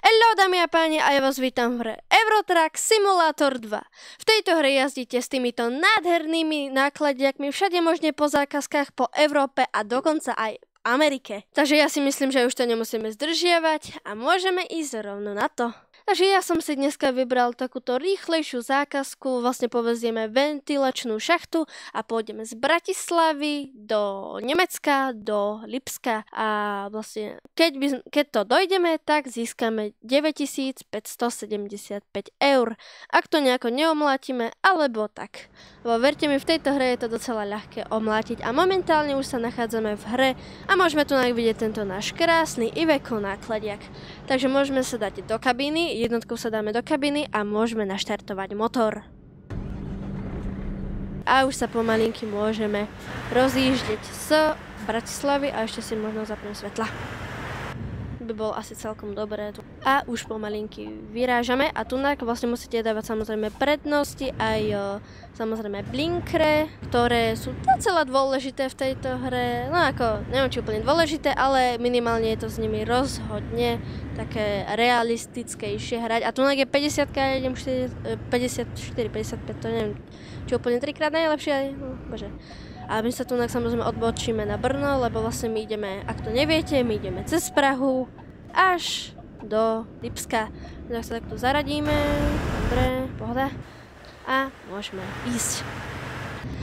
Hello dámy a páni, a ja vás vítam v hre Eurotrack Simulator 2. V tejto hre jazdíte s týmito nádhernými nákladiakmi všade možne po zákazkách po Európe a dokonca aj v Amerike. Takže ja si myslím, že už to nemusíme zdržiavať a môžeme ísť rovno na to. Takže ja som si dneska vybral takúto rýchlejšiu zákazku, vlastne povezieme ventilačnú šachtu a pôjdeme z Bratislavy do Nemecka, do Lipska a vlastne keď to dojdeme, tak získame 9575 eur. Ak to nejako neomlátime, alebo tak. Lebo verte mi, v tejto hre je to docela ľahké omlátiť a momentálne už sa nachádzame v hre a môžeme tu vidieť tento náš krásny Iveco nákladiak. Takže môžeme sa dať do kabíny, jednotkou sa dáme do kabiny a môžeme naštartovať motor. A už sa pomalinky môžeme rozjíždeť z Bratislavy a ešte si možno zapnem svetla. By bolo asi celkom dobré. A už pomalinky vyrážame a tunak vlastne musíte dávať samozrejme prednosti aj samozrejme blinkre, ktoré sú docela dôležité v tejto hre. No ako, neviem či úplne dôležité, ale minimálne je to s nimi rozhodne také realistickejšie hrať. A tunak je 50-ka, ja idem 54, 55, to neviem, či úplne 3-krát najlepšie. Bože. A my sa tu samozrejme odbočíme na Brno, lebo vlastne my ideme, ak to neviete, my ideme cez Prahu až do Lipska. Tak sa takto zaradíme, dobre, pohoda. A môžeme ísť.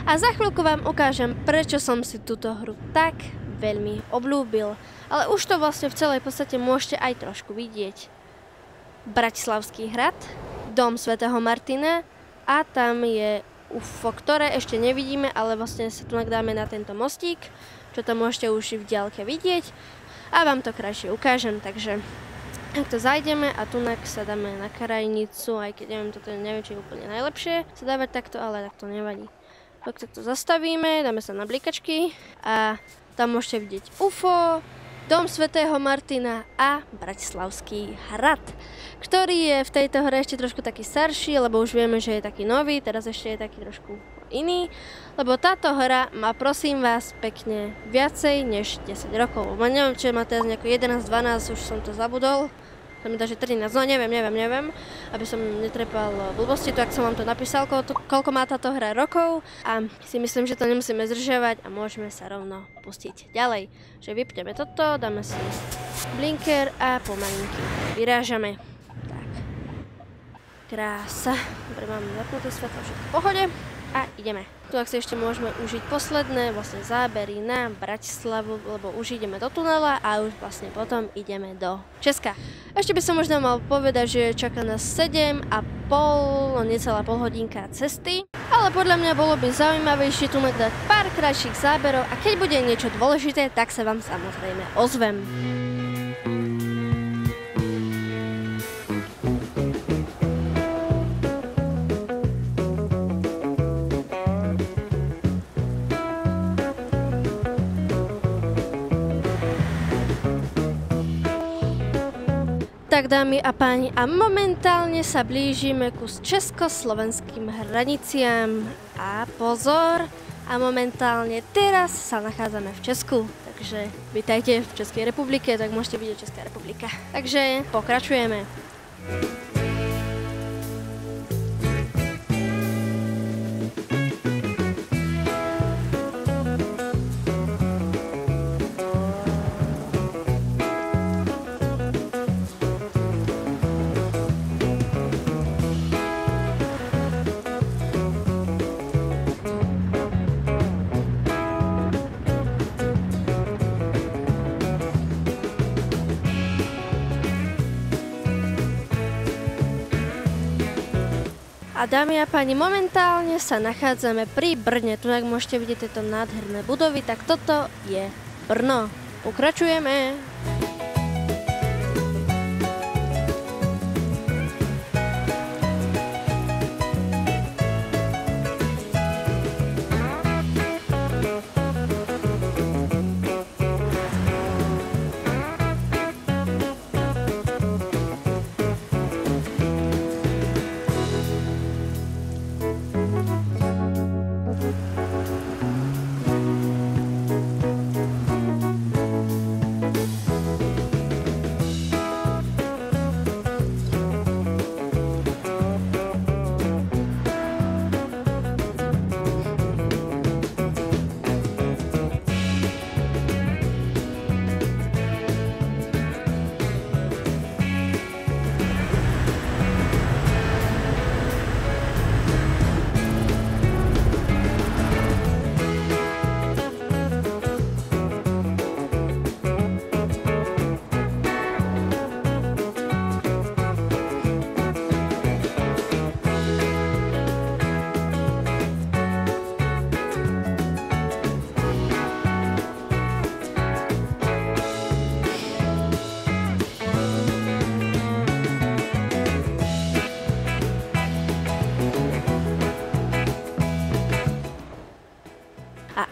A za chvíľku vám ukážem, prečo som si túto hru tak veľmi obľúbil. Ale už to vlastne v celej podstate môžete aj trošku vidieť. Bratislavský hrad, dom svätého Martina a tam je UFO, ktoré ešte nevidíme, ale vlastne sa tu dáme na tento mostík, čo tam môžete už v diaľke vidieť a vám to krajšie ukážem, takže ak to zajdeme a tu sa dáme na krajnicu, aj keď neviem, či je úplne najlepšie sa dávať takto, ale tak to nevadí. Tak to zastavíme, dáme sa na blikačky a tam môžete vidieť UFO, dom svätého Martina a Bratislavský hrad, ktorý je v tejto hre ešte trošku taký starší, lebo už vieme, že je taký nový, teraz ešte je taký trošku iný, lebo táto hra má, prosím vás, pekne viacej než 10 rokov. Neviem, či má teraz nejako 11, 12, už som to zabudol. To mi dá, že 13, no neviem, aby som netrepal blbosti, to ak som vám to napísal, koľko má táto hra rokov a si myslím, že to nemusíme zdržiavať a môžeme sa rovno pustiť ďalej. Že vypneme toto, dáme si blinker a pomalinky vyrážame. Tak. Krása. Dobre, máme zapnuté svetlo, všetko v pohode a ideme. Tu ak si ešte môžeme užiť posledné vlastne zábery na Bratislavu, lebo už ideme do tunela a už vlastne potom ideme do Česka. Ešte by som možno mal povedať, že čaká nás 7,5, no necelá polhodinka cesty, ale podľa mňa bolo by zaujímavejšie tu dať pár krajších záberov a keď bude niečo dôležité, tak sa vám samozrejme ozvem. Tak dámy a páni, a momentálne sa blížime ku československým hraniciam a pozor, a momentálne teraz sa nachádzame v Česku, takže vítajte v Českej republike, tak môžete vidieť Česká republika. Takže pokračujeme. A dámy a páni, momentálne sa nachádzame pri Brne. Tu ak môžete vidieť tieto nádherné budovy, tak toto je Brno. Pokračujeme.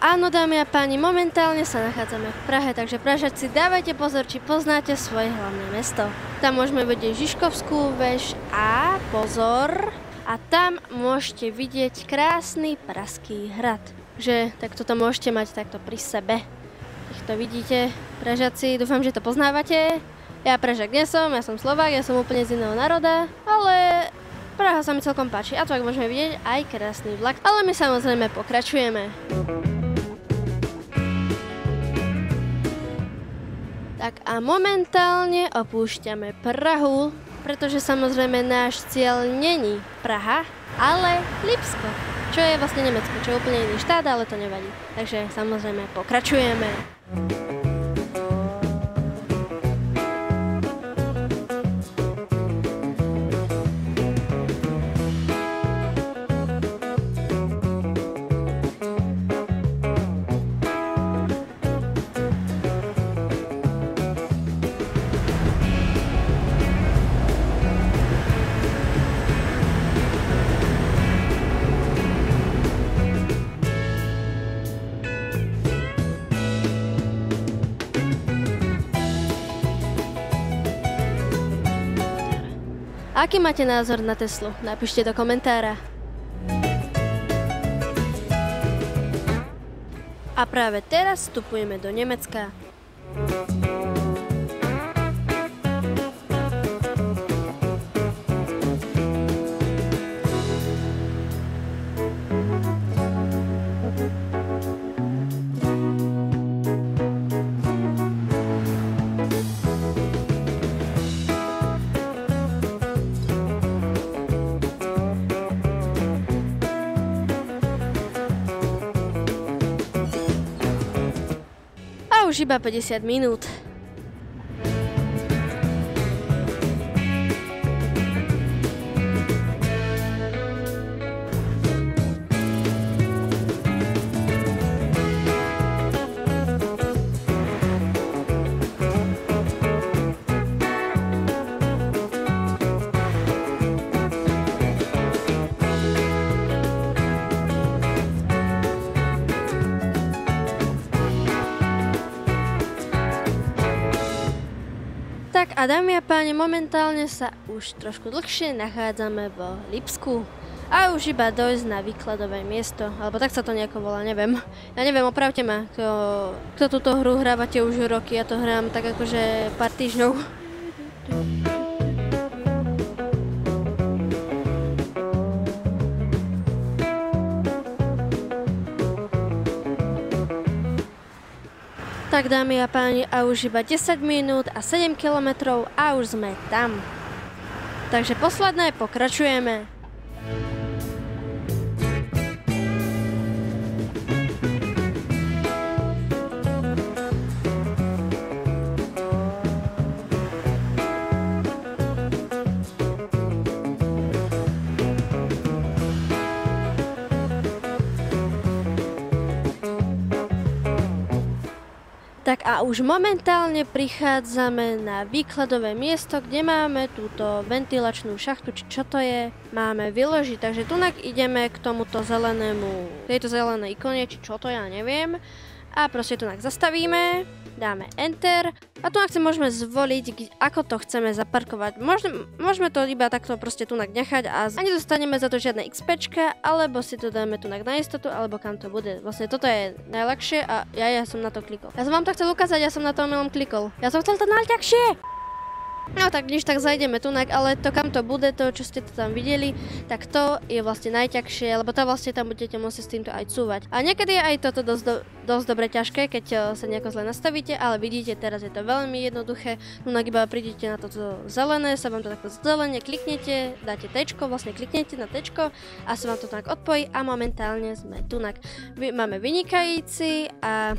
Áno, dámy a páni, momentálne sa nachádzame v Prahe, takže Pražáci, dávajte pozor, či poznáte svoje hlavné mesto. Tam môžeme vidieť Žižkovskú väž a pozor, a tam môžete vidieť krásny Pražský hrad. Že takto to môžete mať takto pri sebe. Keď to vidíte, Pražáci, dúfam, že to poznávate. Ja Pražák nie som, ja som Slovák, ja som úplne z iného národa, ale Praha sa mi celkom páči. A tu ak môžeme vidieť aj krásny vlak, ale my samozrejme pokračujeme. Tak a momentálne opúšťame Prahu, pretože samozrejme náš cieľ není Praha, ale Lipsko, čo je vlastne Nemecko, čo je úplne iný štát, ale to nevadí. Takže samozrejme pokračujeme. Aký máte názor na Teslu? Napíšte do komentára. A práve teraz vstupujeme do Nemecka. Už iba 50 minút. Tak a dámy a páni, momentálne sa už trošku dlhšie nachádzame v Lipsku. A už iba dojsť na výkladové miesto, alebo tak sa to nejako volá, neviem. Ja neviem, opravte ma, kto túto hru hrávate už roky, ja to hrám tak akože pár týždňov. Tak dámy a páni, a už iba 10 minút a 7 kilometrov a už sme tam. Takže posledné, pokračujeme. Tak a už momentálne prichádzame na výkladové miesto, kde máme túto ventilačnú šachtu, či čo to je, máme vyložiť. Takže tunak ideme k tomuto zelenému, tejto zelenej ikone, či čo to, ja neviem. A proste tunak zastavíme, dáme Enter a tunak si môžeme zvoliť, ako to chceme zaparkovať. Môžeme to iba takto proste tunak nechať a nedostaneme za to žiadne XPčka, alebo si to dáme tunak na istotu, alebo kam to bude. Vlastne toto je najľahšie a ja som na to klikol. Ja som vám to chcel ukázať, ja som na to omylom klikol. Ja som chcel to najľahšie! No tak když tak zajdeme tunak, ale to kam to bude, to čo ste to tam videli, tak to je vlastne najťažšie, lebo to vlastne tam budete musieť s týmto aj cúvať. A niekedy je aj toto dosť dobre ťažké, keď sa nejako zle nastavíte, ale vidíte, teraz je to veľmi jednoduché. Tunak iba prídete na toto zelené, sa vám to takto zelene, kliknete, dáte tečko, vlastne kliknete na tečko a sa vám to tak odpojí a momentálne sme tunak. Máme vynikajúci a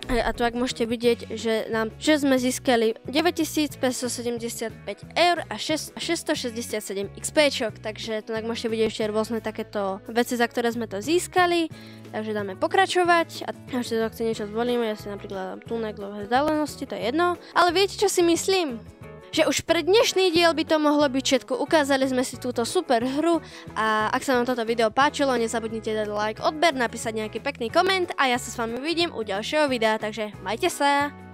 tu ak môžete vidieť, že sme získali 9575 eur a 667 XPčok, takže tu ak môžete vidieť ešte rôzne takéto veci, za ktoré sme to získali, takže dáme pokračovať a ešte to, ak si niečo zvolíme, ja si napríklad dám tunek dlhé vzdialenosti, to je jedno, ale viete čo si myslím? že už pre dnešný diel by to mohlo byť všetko. Ukázali sme si túto super hru a ak sa vám toto video páčilo, nezabudnite dať like, odber, napísať nejaký pekný koment a ja sa s vami vidím u ďalšieho videa, takže majte sa!